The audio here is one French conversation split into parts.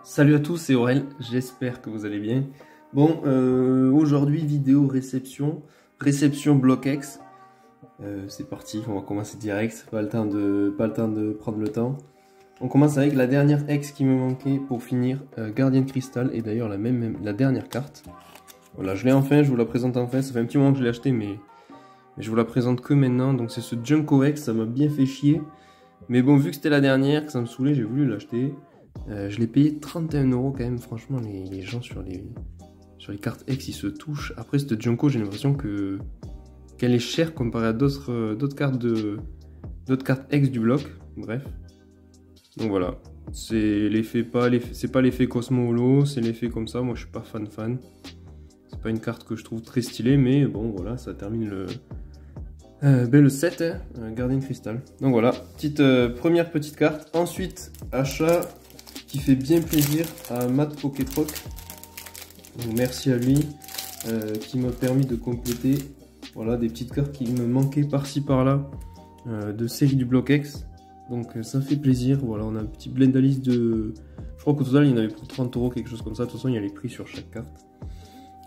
Salut à tous, c'est Aurel, j'espère que vous allez bien. Bon, aujourd'hui vidéo réception BlockX. C'est parti, on va commencer direct, pas le temps de prendre le temps. On commence avec la dernière X qui me manquait pour finir, Gardien de Cristal, et d'ailleurs la dernière carte. Voilà, je l'ai enfin, je vous la présente enfin, ça fait un petit moment que je l'ai acheté, mais je vous la présente que maintenant. Donc c'est ce Junko X, ça m'a bien fait chier. Mais bon, vu que c'était la dernière, que ça me saoulait, j'ai voulu l'acheter. Je l'ai payé 31 € quand même. Franchement, les gens sur les cartes X, ils se touchent. Après, cette Junko, j'ai l'impression qu'elle est chère comparée à d'autres cartes X du bloc. Bref. Donc voilà. C'est pas l'effet Cosmo Holo, c'est l'effet comme ça. Moi, je suis pas fan. C'est pas une carte que je trouve très stylée, mais bon, voilà, ça termine le set, hein, Gardien de Cristal. Donc voilà, première petite carte. Ensuite, achat qui fait bien plaisir à Matt Pokétroc. Donc merci à lui qui m'a permis de compléter voilà, des petites cartes qui me manquaient par-ci par-là de série du bloc X. Donc ça fait plaisir. Voilà, on a un petit Blendalice de... Je crois qu'au total il y en avait pour 30 €, quelque chose comme ça. De toute façon, il y a les prix sur chaque carte.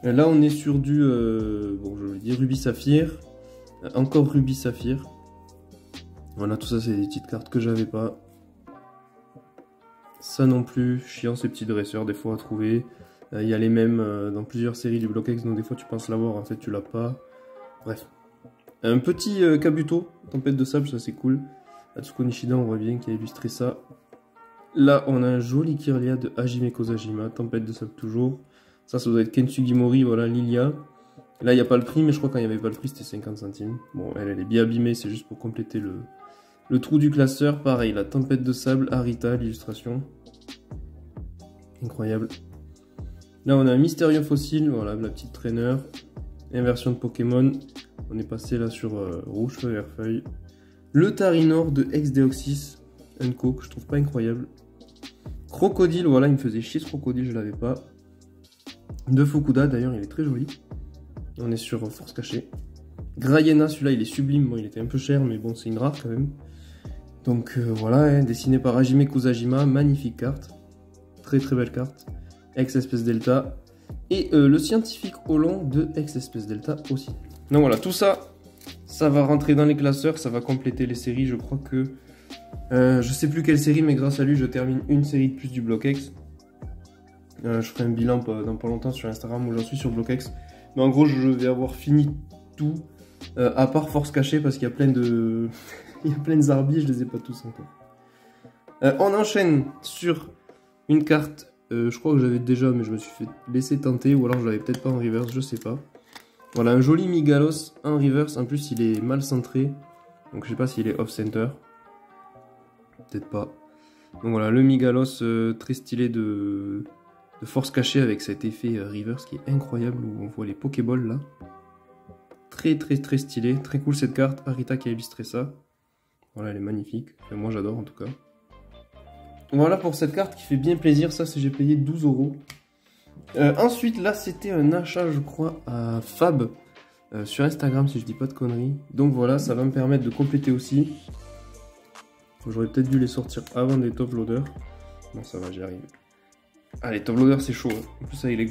Là, on est sur du... bon, je vais dire Rubis Saphir. Encore Rubis Saphir. Voilà, tout ça, c'est des petites cartes que j'avais pas. Ça non plus, chiant ces petits dresseurs des fois à trouver. Il y a les mêmes dans plusieurs séries du bloc X, donc des fois tu penses l'avoir, en fait tu l'as pas. Bref. Un petit Kabuto, Tempête de Sable, ça c'est cool. Atsuko Nishida, on voit bien qui a illustré ça. Là, on a un joli Kirlia de Hajime Kozajima, Tempête de Sable toujours. Ça doit être Kensugi Mori, voilà, Lilia. Là, il n'y a pas le prix, mais je crois que quand il n'y avait pas le prix, c'était 50 centimes. Bon, elle est bien abîmée, c'est juste pour compléter le trou du classeur. Pareil, la Tempête de Sable, Arita, l'illustration. Incroyable. Là, on a un Mystérieux Fossile, voilà, la petite traîneur. Inversion de Pokémon. On est passé là sur Rouge Feuille, Vert Feuille. Le Tarinor de Ex-Deoxys, Unco, que je trouve pas incroyable. Crocodile, voilà, il me faisait chier ce Crocodile, je l'avais pas. De Fukuda, d'ailleurs, il est très joli. On est sur Force Cachée. Grayena, celui-là, il est sublime. Bon, il était un peu cher, mais bon, c'est une rare quand même. Donc voilà, hein, dessiné par Hajime Kozajima, magnifique carte. Très belle carte. Ex-Espèce Delta. Et le scientifique Holon de Ex-Espèce Delta aussi. Donc voilà, tout ça, ça va rentrer dans les classeurs, ça va compléter les séries. Je crois que... je sais plus quelle série, mais grâce à lui, je termine une série de plus du bloc X. Je ferai un bilan dans pas longtemps sur Instagram où j'en suis sur bloc X. Mais en gros, je vais avoir fini tout, à part Force Cachée, parce qu'il y a plein de... il y a plein de Zarbi, je les ai pas tous encore. On enchaîne sur une carte, je crois que j'avais déjà, mais je me suis fait laisser tenter, ou alors je l'avais peut-être pas en reverse, je sais pas. Voilà, un joli Migalos en reverse, en plus il est mal centré, donc je sais pas s'il est off-center. Peut-être pas. Donc voilà, le Migalos très stylé de Force Cachée avec cet effet reverse qui est incroyable où on voit les Pokéballs là. Très stylé, très cool cette carte. Arita qui a illustré ça. Voilà, elle est magnifique. Enfin, moi j'adore en tout cas. Voilà pour cette carte qui fait bien plaisir. Ça, j'ai payé 12 €. Ensuite, là c'était un achat, je crois, à Fab sur Instagram si je dis pas de conneries. Donc voilà, ça va me permettre de compléter aussi. J'aurais peut-être dû les sortir avant des top loaders. Bon, ça va, j'y arrive. Allez, top loader c'est chaud. Hein. En plus avec les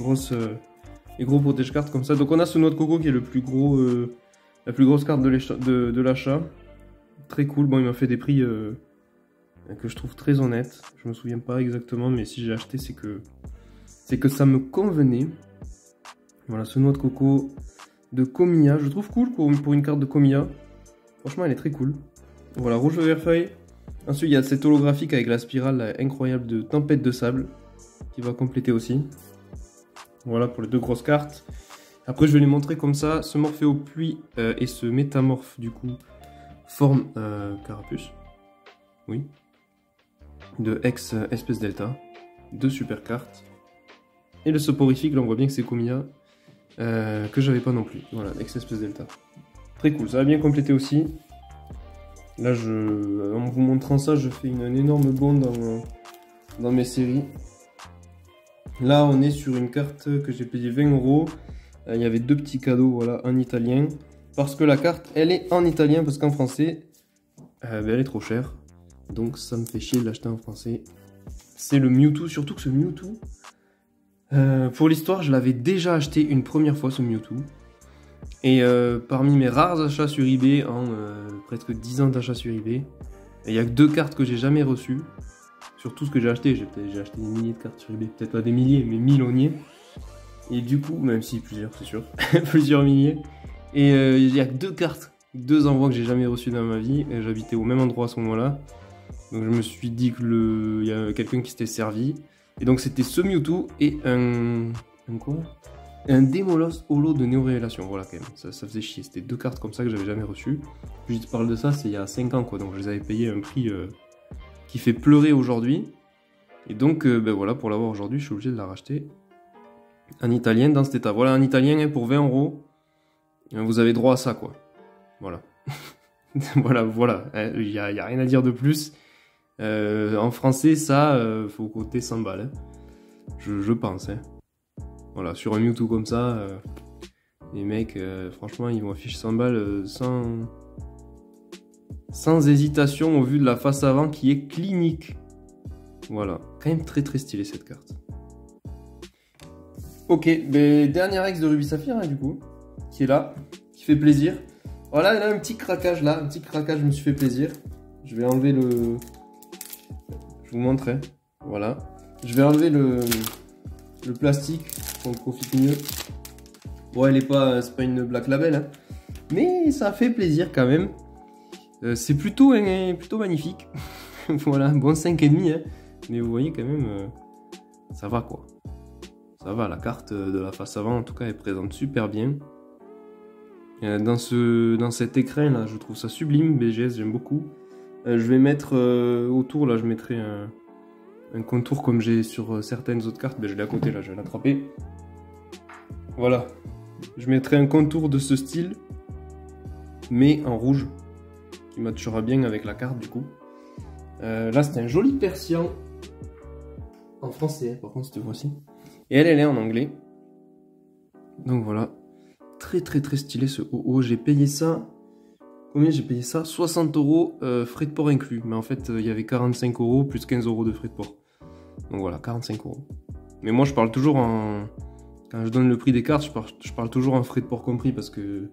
gros protège cartes comme ça. Donc on a ce Noix de Coco qui est la plus grosse carte de l'achat. Très cool. Bon, il m'a fait des prix que je trouve très honnêtes. Je me souviens pas exactement, mais si j'ai acheté, c'est que ça me convenait. Voilà, ce Noix de Coco de Komiya. Je trouve cool pour une carte de Komiya. Franchement, elle est très cool. Voilà, Rouge Vert Feuille. Ensuite, il y a cette holographique avec la spirale là, incroyable de Tempête de Sable qui va compléter aussi. Voilà pour les deux grosses cartes. Après, je vais les montrer comme ça. Ce Morphéo Pluie et ce Métamorphe, du coup, forme Carapuce. Oui. De Ex-Espèce Delta. Deux super cartes. Et le Soporifique, là, on voit bien que c'est Komiya. Que j'avais pas non plus. Voilà, Ex-Espèce Delta. Très cool, ça va bien compléter aussi. Là, en vous montrant ça, je fais une énorme bonde dans mes séries. Là, on est sur une carte que j'ai payé 20 €. Il y avait deux petits cadeaux, voilà, en italien. Parce que la carte, elle est en italien, parce qu'en français, elle est trop chère. Donc, ça me fait chier de l'acheter en français. c'est le Mewtwo, surtout que ce Mewtwo, pour l'histoire, je l'avais déjà acheté une première fois ce Mewtwo. Et parmi mes rares achats sur eBay, en presque 10 ans d'achats sur eBay, il n'y a que 2 cartes que j'ai jamais reçues. Sur tout ce que j'ai acheté, j'ai acheté des milliers de cartes sur eBay, peut-être pas des milliers, mais 1000 on y est. Et du coup, même si plusieurs, c'est sûr, plusieurs milliers. Et il n'y a que 2 cartes, 2 envois que j'ai jamais reçus dans ma vie. J'habitais au même endroit à ce moment-là. Donc je me suis dit que y a quelqu'un qui s'était servi. Et donc c'était ce Mewtwo et un quoi? Un Démolos Holo de Néo Révélation. Voilà quand même, ça faisait chier. C'était 2 cartes comme ça que j'avais jamais reçues. Puis je te parle de ça, c'est il y a 5 ans quoi. Donc je les avais payé un prix qui fait pleurer aujourd'hui. Et donc ben voilà, pour l'avoir aujourd'hui, je suis obligé de la racheter en italien dans cet état. Voilà, en italien hein, pour 20 €. Vous avez droit à ça quoi. Voilà. voilà. Il y a rien à dire de plus. En français, ça, faut compter 100 balles. Hein. Je pense. Hein. Voilà, sur un Mewtwo comme ça, les mecs, franchement, ils vont afficher 100 balles sans hésitation au vu de la face avant qui est clinique. Voilà, quand même très très stylé cette carte. Ok, mais dernier ex de Ruby Saphir, hein, du coup, qui est là, qui fait plaisir. Voilà, là, un petit craquage, je me suis fait plaisir. Je vais enlever le... Je vous montrerai, voilà. Je vais enlever le plastique, pour qu'on profite mieux. Bon, c'est pas une Black Label, hein, mais ça fait plaisir quand même. C'est plutôt magnifique. Voilà, bon 5,5, hein, mais vous voyez quand même, ça va quoi. Ça va, la carte de la face avant, en tout cas, elle présente super bien. Dans cet écrin là, je trouve ça sublime, BGS, j'aime beaucoup. Je vais mettre autour, là, je mettrai un contour comme j'ai sur certaines autres cartes. Ben, je l'ai à côté, là, je vais l'attraper. Voilà. Je mettrai un contour de ce style, mais en rouge, qui matchera bien avec la carte, du coup. Là, c'est un joli Persian. En français, par contre, cette fois-ci. Et elle est en anglais. Donc voilà. Très très très stylé ce OO. J'ai payé ça... Combien j'ai payé ça? 60 €, frais de port inclus. Mais en fait, il y avait 45 € plus 15 € de frais de port. Donc voilà, 45 €. Mais moi, je parle toujours en... Quand je donne le prix des cartes, je parle toujours en frais de port compris. Parce que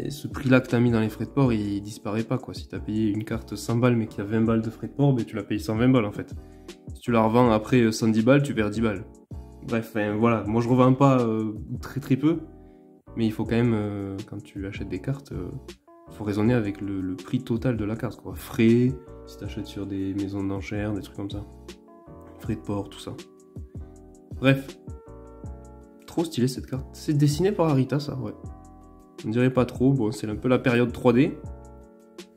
ce prix-là que tu as mis dans les frais de port, il disparaît pas, quoi. Si tu as payé une carte 100 balles, mais qu'il y a 20 balles de frais de port, tu l'as payé 120 balles, en fait. Si tu la revends après 110 balles, tu perds 10 balles. Bref, voilà. Moi, je revends pas très très peu. Mais il faut quand même, quand tu achètes des cartes... faut raisonner avec le prix total de la carte, quoi. Frais, si t'achètes sur des maisons d'enchères, des trucs comme ça. Frais de port, tout ça. Bref. Trop stylé cette carte. C'est dessiné par Arita, ça, ouais. On dirait pas trop, bon, c'est un peu la période 3D.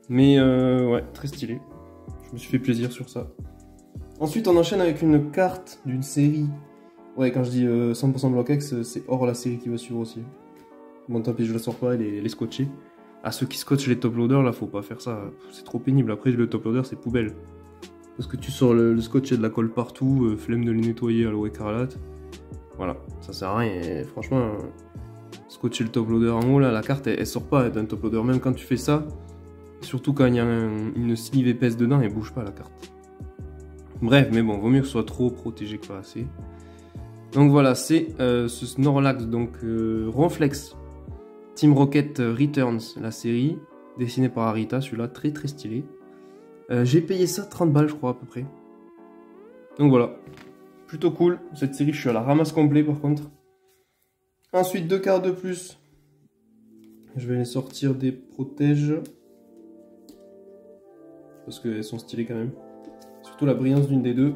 Mais ouais, très stylé. Je me suis fait plaisir sur ça. Ensuite, on enchaîne avec une carte d'une série. Ouais, quand je dis 100% Block-X, c'est hors la série qui va suivre aussi. Bon, tant pis, je la sors pas, elle est scotchée. À ceux qui scotchent les top loaders, là, faut pas faire ça. C'est trop pénible. Après, le top loader, c'est poubelle. Parce que tu sors le scotch et de la colle partout, flemme de les nettoyer à l'eau écarlate. Voilà, ça sert à rien. Et franchement, scotcher le top loader en haut, là, la carte, elle sort pas d'un top loader. Même quand tu fais ça, surtout quand il y a une sleeve épaisse dedans, elle bouge pas, la carte. Bref, mais bon, vaut mieux que ce soit trop protégé que pas assez. Donc voilà, c'est ce Snorlax, donc Ronflex. Team Rocket Returns, la série, dessinée par Arita, celui-là très très stylé. J'ai payé ça 30 balles je crois à peu près. Donc voilà, plutôt cool. Cette série je suis à la ramasse complet par contre. Ensuite 2 cartes de plus. Je vais les sortir des protèges. Parce qu'elles sont stylées quand même. Surtout la brillance d'une des deux.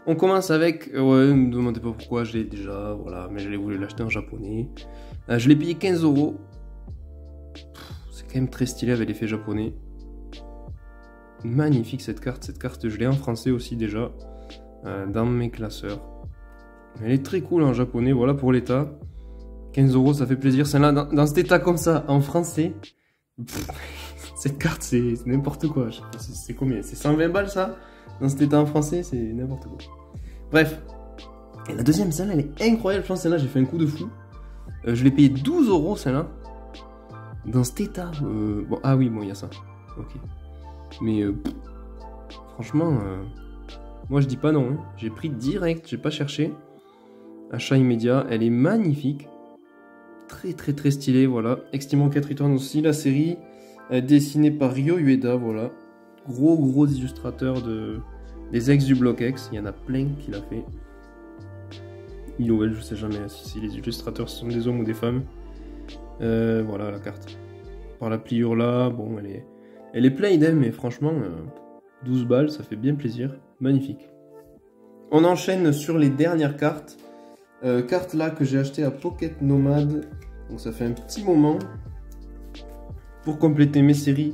On commence avec, ouais, ne me demandez pas pourquoi, je l'ai déjà, voilà, mais je voulu l'acheter en japonais. Je l'ai payé 15 €. C'est quand même très stylé avec l'effet japonais. Magnifique cette carte je l'ai en français aussi déjà, dans mes classeurs. Elle est très cool en japonais, voilà pour l'état. 15 € ça fait plaisir, celle-là dans cet état comme ça, en français. Cette carte c'est n'importe quoi, c'est combien? C'est 120 balles ça? Dans cet état en français, c'est n'importe quoi. Bref. Et la deuxième, celle-là, elle est incroyable. Je pense que celle-là, j'ai fait un coup de fou. Je l'ai payé 12 € celle-là. Dans cet état. Bon, ah oui, bon, il y a ça. Ok. Mais franchement, Moi je dis pas non, hein. J'ai pris direct, j'ai pas cherché. Achat immédiat, elle est magnifique. Très très très stylée, voilà. Extreme 4 Return aussi, la série dessinée par Ryo Ueda, voilà. Gros illustrateur des ex du bloc X, il y en a plein qui l'a fait. Noël, je sais jamais si les illustrateurs sont des hommes ou des femmes. Voilà la carte. Par la pliure là, bon elle est pleine d'elle, mais franchement 12 balles, ça fait bien plaisir. Magnifique. On enchaîne sur les dernières cartes. Carte là que j'ai acheté à Pocket Nomad. Donc ça fait un petit moment. Pour compléter mes séries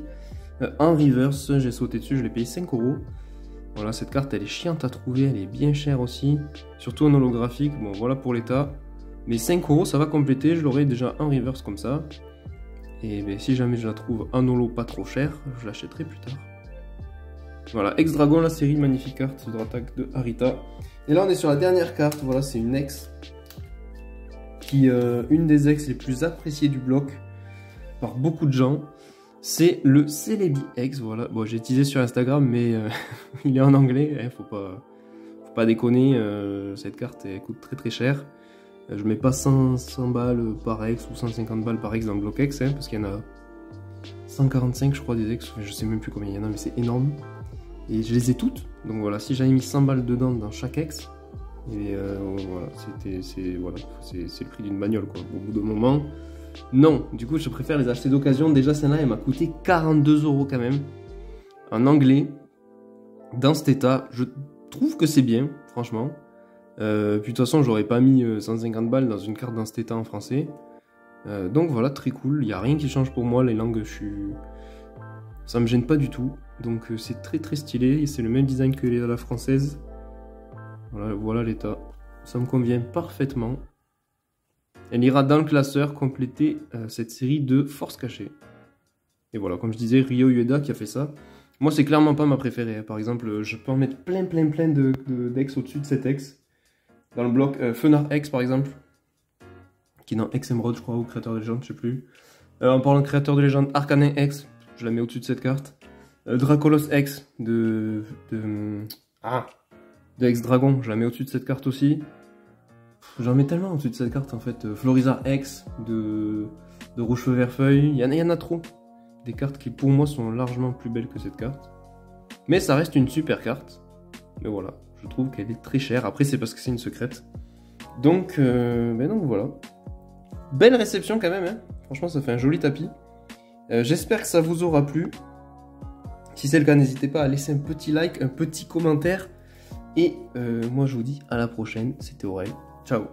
en reverse, j'ai sauté dessus, je l'ai payé 5 €. Voilà, cette carte elle est chiante à trouver, elle est bien chère aussi. Surtout en holographique, bon voilà pour l'état. Mais 5 € ça va compléter, je l'aurai déjà en reverse comme ça. Et ben, si jamais je la trouve en holo pas trop cher, je l'achèterai plus tard. Voilà, Ex-Dragon, la série, magnifique carte de attaque de Harita. Et là on est sur la dernière carte, voilà c'est une ex. Une des ex les plus appréciées du bloc par beaucoup de gens. C'est le Celebi X, voilà. Bon, j'ai teasé sur Instagram, mais il est en anglais, hein, faut pas déconner. Cette carte, elle coûte très très cher. Je mets pas 100 balles par ex ou 150 balles par ex dans le bloc X, hein, parce qu'il y en a 145, je crois, des ex. Je sais même plus combien il y en a, mais c'est énorme. Et je les ai toutes. Donc voilà, si j'avais mis 100 balles dedans dans chaque ex, et voilà, c'est le prix d'une bagnole, quoi. Au bout d'un moment. Non, du coup je préfère les acheter d'occasion. Déjà celle-là elle m'a coûté 42 € quand même. En anglais. Dans cet état, je trouve que c'est bien, franchement. Puis de toute façon j'aurais pas mis 150 balles dans une carte dans cet état en français. Donc voilà, très cool. Il n'y a rien qui change pour moi, les langues ça me gêne pas du tout. Donc c'est très très stylé. C'est le même design que la française. Voilà l'état. Ça me convient parfaitement. Elle ira dans le classeur compléter cette série de force cachée. Et voilà, comme je disais, Ryo Ueda qui a fait ça. Moi, c'est clairement pas ma préférée. Par exemple, je peux en mettre plein d'ex au-dessus de cet ex. Dans le bloc Fenard X, par exemple. Qui est dans X Emerald, je crois, ou Créateur de légende, je sais plus. En parlant de Créateur de légende, Arcanin X, je la mets au-dessus de cette carte. Dracolos X de Ex-Dragon, je la mets au-dessus de cette carte aussi. J'en mets tellement au-dessus de cette carte en fait. Florizard X de Rouge Feu Vert Feuille. Il y en a trop. Des cartes qui pour moi sont largement plus belles que cette carte. Mais ça reste une super carte. Mais voilà, je trouve qu'elle est très chère. Après c'est parce que c'est une secrète. Donc voilà. Belle réception quand même. Hein. Franchement ça fait un joli tapis. J'espère que ça vous aura plu. Si c'est le cas, n'hésitez pas à laisser un petit like, un petit commentaire. Et moi je vous dis à la prochaine. C'était Aurel. Ciao.